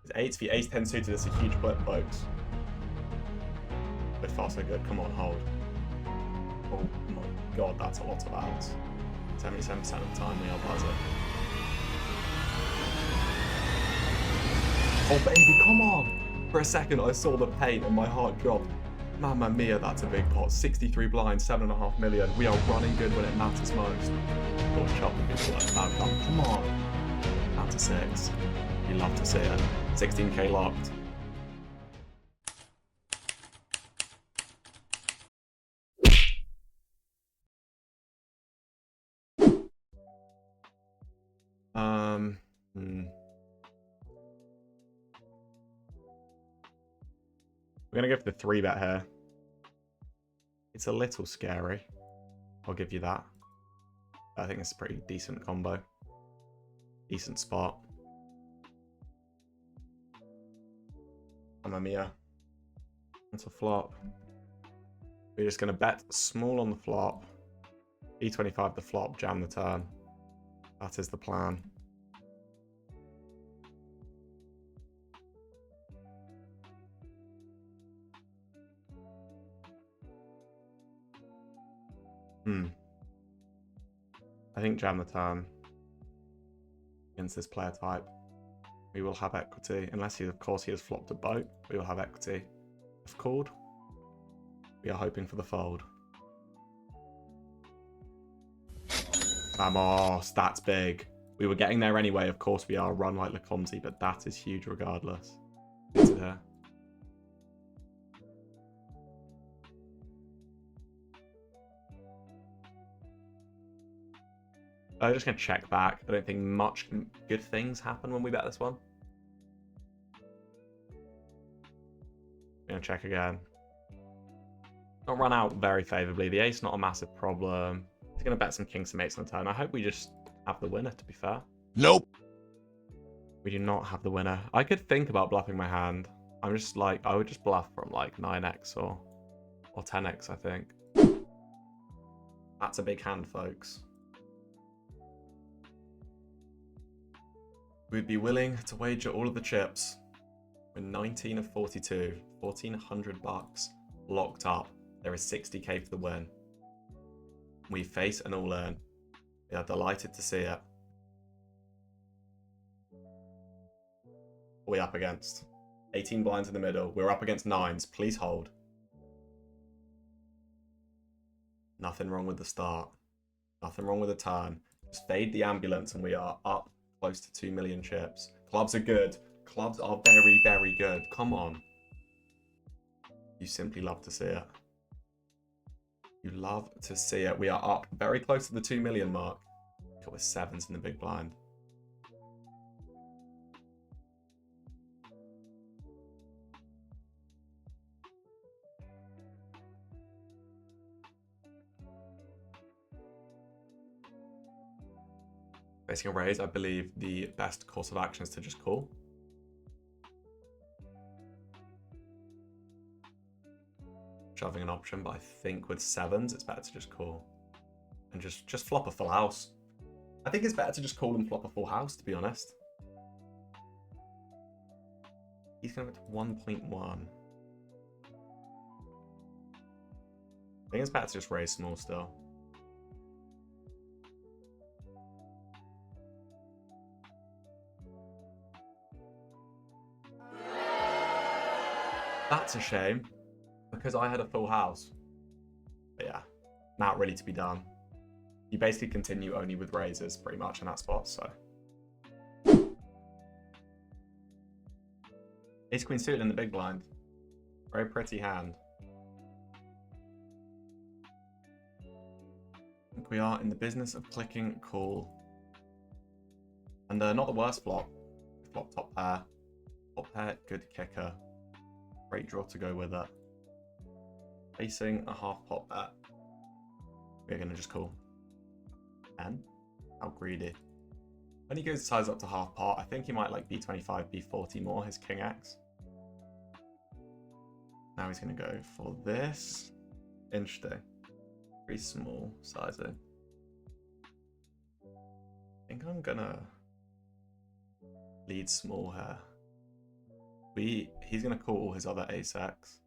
His 8s v ace 10 suited is a huge flip, folks. So far so good. Come on, hold. Oh my god, that's a lot of outs. 77% of the time we are buzzing. Oh baby, come on! For a second I saw the pain and my heart dropped. Mamma mia, that's a big pot. 63 blinds, 7.5 million. We are running good when it matters most. Got to chop the people like that. Come on. Down to 6. You love to see it. 16k locked. We're going to go for the 3-bet here. It's a little scary. I'll give you that. I think it's a pretty decent combo. Decent spot. Mamma mia. It's a flop. We're just going to bet small on the flop. E25 the flop, jam the turn. That is the plan. I think jam the turn against this player type. We will have equity, unless of course he has flopped a boat. We will have equity. If called, we are hoping for the fold. Vamos, that's big. We were getting there anyway. Of course we are run like Lecomte, but that is huge regardless. Is it here? I'm just going to check back. I don't think much good things happen when we bet this one. I'm going to check again. Not run out very favourably. The ace not a massive problem. He's going to bet some kings and mates on the turn. I hope we just have the winner, to be fair. Nope. We do not have the winner. I could think about bluffing my hand. I'm just like, I would just bluff from like 9x or 10x, I think. That's a big hand, folks. We'd be willing to wager all of the chips. We're 19 of 42, 1,400 bucks locked up. There is 60k for the win. We face an all-in. We are delighted to see it. What are we up against? 18 blinds in the middle. We're up against 9s. Please hold. Nothing wrong with the start. Nothing wrong with the turn. Just fade the ambulance and we are up close to 2 million chips. Clubs are good. Clubs are very, very good. Come on. You simply love to see it. You love to see it. We are up very close to the 2 million mark. Got with 7s in the big blind. Facing a raise, I believe the best course of action is to just call. Shoving an option, but I think with 7s, it's better to just call. And just flop a full house. I think it's better to just call and flop a full house, to be honest. He's going to go to 1.1. I think it's better to just raise small still. That's a shame, because I had a full house. But yeah, not really to be done. You basically continue only with raises pretty much in that spot, so. Ace Queen suited in the big blind. Very pretty hand. I think we are in the business of clicking call. And not the worst flop. Flop top pair. Top pair, good kicker. Great draw to go with it. Facing a half pot bet. We're going to just call. 10. How greedy. When he goes size up to half pot, I think he might like B25, B40 more, his king X. Now he's going to go for this. Interesting. Pretty small sizing. I think I'm going to lead small here. He's gonna call all his other ace-x.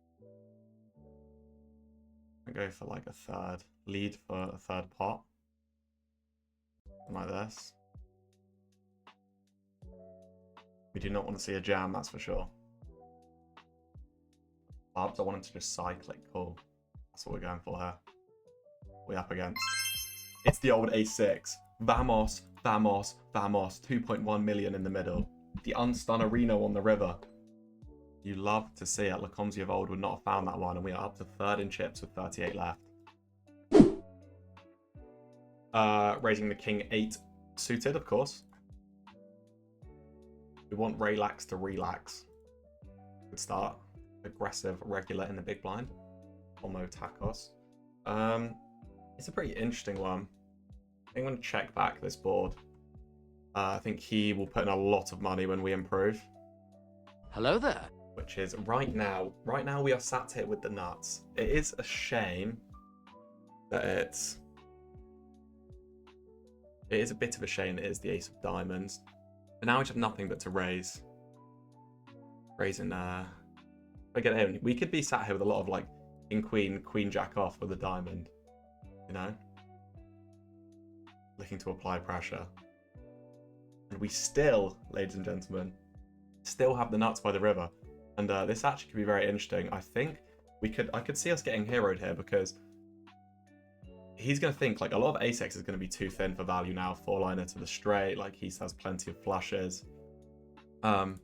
I go for like a third lead for a third pot. Like this. We do not want to see a jam, that's for sure. Barbs, I want him to just cyclic call. That's what we're going for here. We're up against. It's the old ace-6. Vamos, vamos, vamos. 2.1 million in the middle. The unstun Reno on the river. You love to see it. Lacomzi of old would not have found that one, and we are up to third in chips with 38 left. Raising the king 8 suited, of course. We want relax to relax. Good start. Aggressive, regular in the big blind. Homo tacos. It's a pretty interesting one. I think I'm going to check back this board. I think he will put in a lot of money when we improve. Hello there. Which is right now we are sat here with the nuts. It is a shame that it is a bit of a shame it is the ace of diamonds. But now we just have nothing but to raise. Raising again him. We could be sat here with a lot of like king queen, queen jack off with a diamond. You know? Looking to apply pressure. And we still, ladies and gentlemen, still have the nuts by the river. And this actually could be very interesting. I think I could see us getting heroed here because he's going to think like a lot of ace-x is going to be too thin for value now. 4-liner to the straight, like he has plenty of flushes. So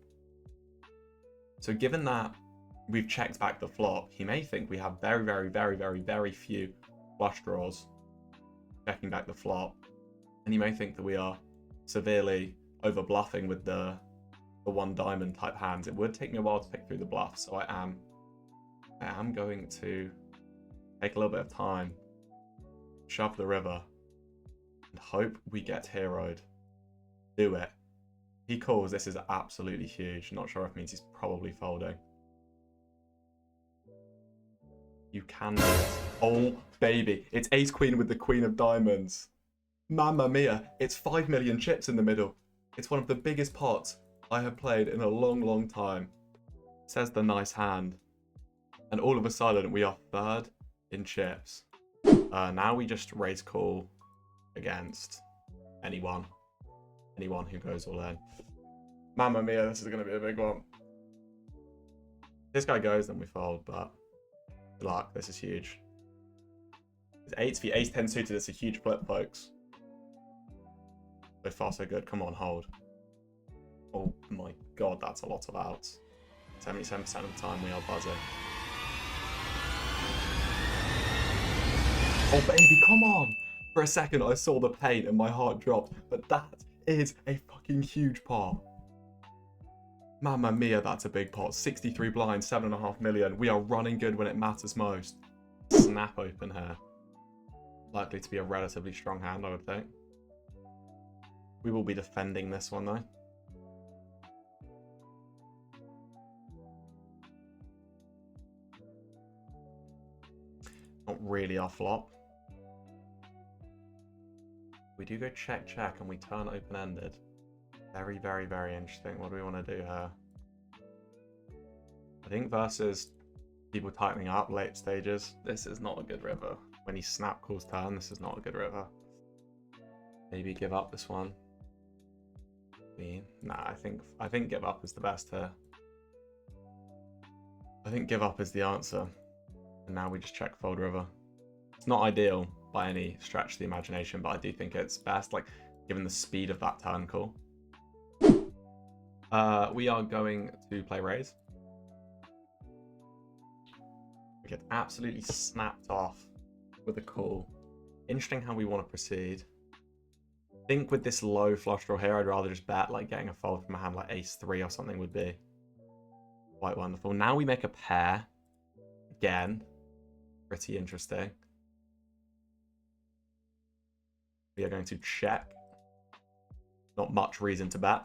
given that we've checked back the flop, he may think we have very, very, very, very, very few flush draws checking back the flop. And he may think that we are severely over bluffing with the one diamond type hands. It would take me a while to pick through the bluff, so I am going to take a little bit of time, shove the river, and hope we get heroed. Do it. He calls. This is absolutely huge. Not sure if it means he's probably folding. You can do it. Oh, baby. It's ace queen with the queen of diamonds. Mamma mia. It's 5 million chips in the middle. It's one of the biggest pots I have played in a long, long time. Says the nice hand. And all of a sudden, we are third in chips. Now we just raise call against anyone. Anyone who goes all in. Mamma mia, this is going to be a big one. If this guy goes, then we fold, but good luck. This is huge. It's 8 for ace 10 suited. It's a huge flip, folks. So far, so good. Come on, hold. Oh my god, that's a lot of outs. 77% of the time we are buzzing. Oh baby, come on! For a second I saw the pain and my heart dropped, but that is a fucking huge pot. Mamma mia, that's a big pot. 63 blinds, 7.5 million. We are running good when it matters most. Snap open here. Likely to be a relatively strong hand, I would think. We will be defending this one though. Not really our flop. We do go check, check, and we turn open-ended. Very, very, very interesting. What do we want to do here? I think versus people tightening up late stages, this is not a good river. When he snap calls turn, this is not a good river. Maybe give up this one. Nah, I think give up is the best here. I think give up is the answer. And now we just check fold river. It's not ideal by any stretch of the imagination, but I do think it's best, like, given the speed of that turn call. We are going to play raise. We get absolutely snapped off with a call. Interesting how we want to proceed. I think with this low flush draw here, I'd rather just bet, like, getting a fold from a hand like ace 3 or something would be quite wonderful. Now we make a pair. Again. Pretty interesting. We are going to check. Not much reason to bet.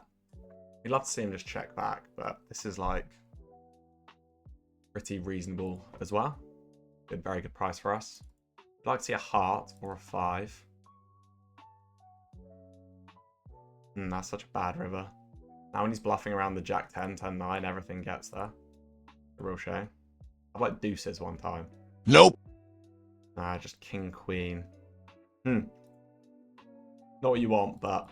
We'd love to see him just check back, but this is like pretty reasonable as well. Good, very good price for us. I'd like to see a heart or a 5. That's such a bad river. Now when he's bluffing around the Jack 10, 10, 9, everything gets there. A real shame. I'd like deuces one time. Nope. Nah, just king, queen. Not what you want, but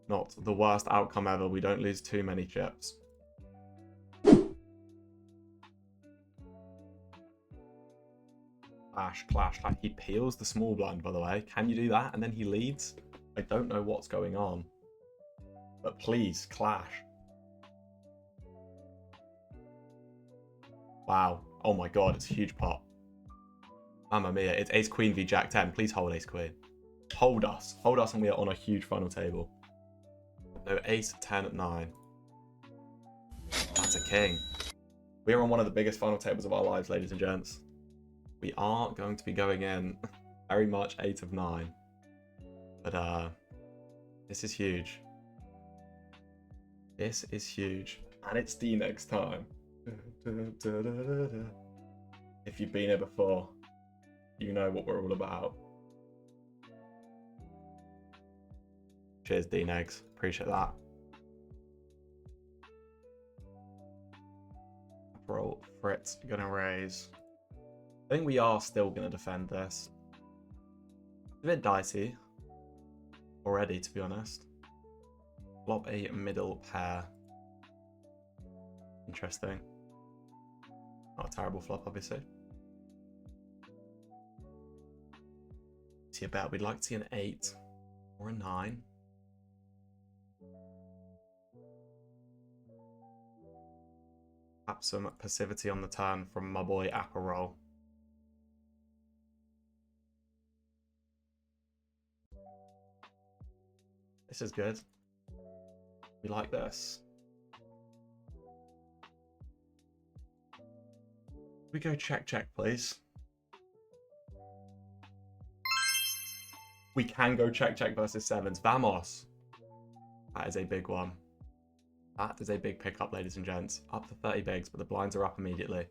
not the worst outcome ever. We don't lose too many chips. Clash, clash, clash. He peels the small blind, by the way. Can you do that? And then he leads? I don't know what's going on. But please, clash. Wow. Oh my god, it's a huge pot. Mamma mia. It's ace queen v jack 10. Please hold ace queen. Hold us. Hold us and we are on a huge final table. No, ace 10 at 9. That's a king. We are on one of the biggest final tables of our lives, ladies and gents. We are going to be going in very much 8 of 9. But this is huge. This is huge. And it's D next time. If you've been here before, you know what we're all about. Cheers, D-Negs. Appreciate that. Roll Fritz, gonna raise. I think we are still gonna defend this. It's a bit dicey already, to be honest. Flop a middle pair. Interesting. Not a terrible flop, obviously. See a bet. We'd like to see an 8 or a 9. Perhaps some passivity on the turn from my boy Aperol. This is good. We like this. We go check, check, please. We can go check, check versus sevens. Vamos. That is a big one. That is a big pickup, ladies and gents. Up to 30 bigs, but the blinds are up immediately.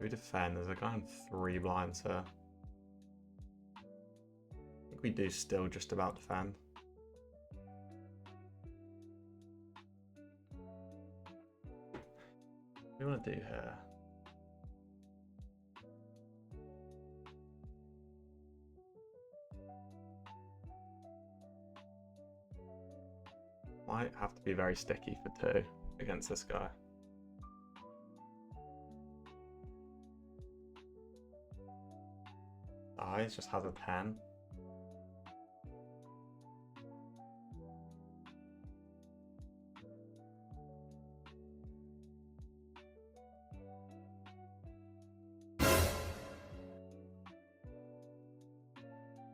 We defend. There's a guy on 3 blinds here. I think we do still just about defend. What do we want to do here? Might have to be very sticky for 2 against this guy. Eyes just has a 10.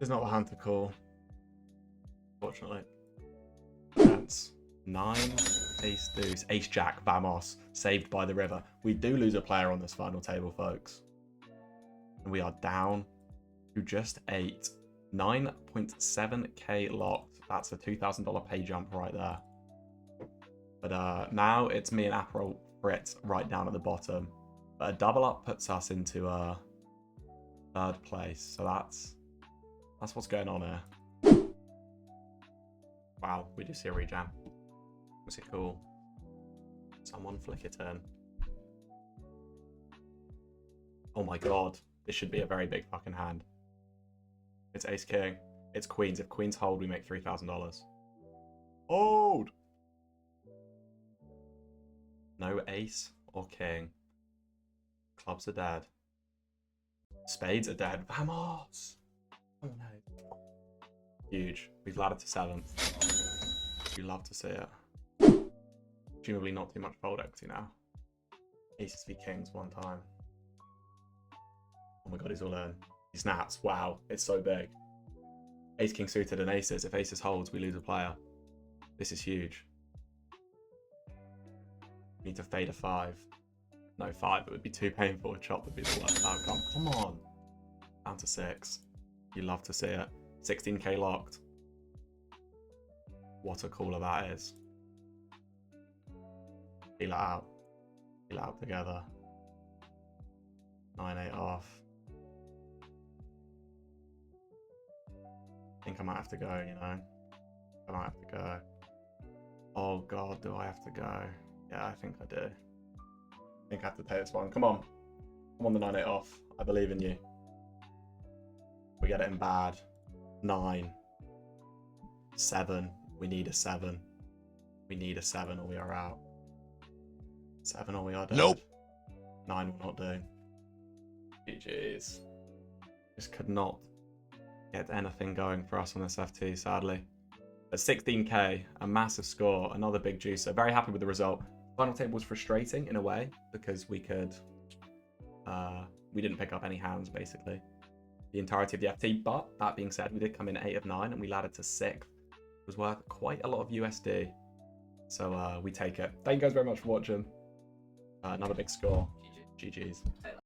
It's not the hand to call, fortunately. 9, ace deuce, ace jack, vamos, saved by the river. We do lose a player on this final table, folks. And we are down to just 8. 9.7k locked. That's a $2,000 pay jump right there. But now it's me and Aperol Fritz right down at the bottom. But a double up puts us into 3rd place. So that's what's going on here. Wow, we do see a rejam. Was it cool? Someone flick it in. Oh my god, this should be a very big fucking hand. It's ace king. It's queens. If queens hold, we make $3,000. Hold! No ace or king. Clubs are dead. Spades are dead. Vamos! Oh no. Huge. We've laddered to 7th. We love to see it. Presumably not too much fold equity now. Aces v kings one time. Oh my god, he's all in. He snaps. Wow, it's so big. Ace king suited and aces. If aces holds, we lose a player. This is huge. We need to fade a 5. No, 5. It would be too painful. A chop would be the worst outcome. Come on. Down to 6. You love to see it. 16k locked. What a caller that is. Feel it out. Feel it out together. 9-8 off. think I might have to go, you know. I might have to go. Oh god, do I have to go? Yeah, I think I do. I think I have to take this one. Come on. Come on, the 9-8 off. I believe in you. We get it in bad. 9. 7. We need a 7. We need a 7 or we are out. 7 or we are dead. Nope. 9 will not do. GG's. Just could not get anything going for us on this FT, sadly. At 16k, a massive score, another big juicer. Very happy with the result. Final table was frustrating in a way because we didn't pick up any hands basically the entirety of the FT. But that being said, we did come in 8 of 9 and we laddered to 6th. It was worth quite a lot of USD. So we take it. Thank you guys very much for watching. Another big score. GG's.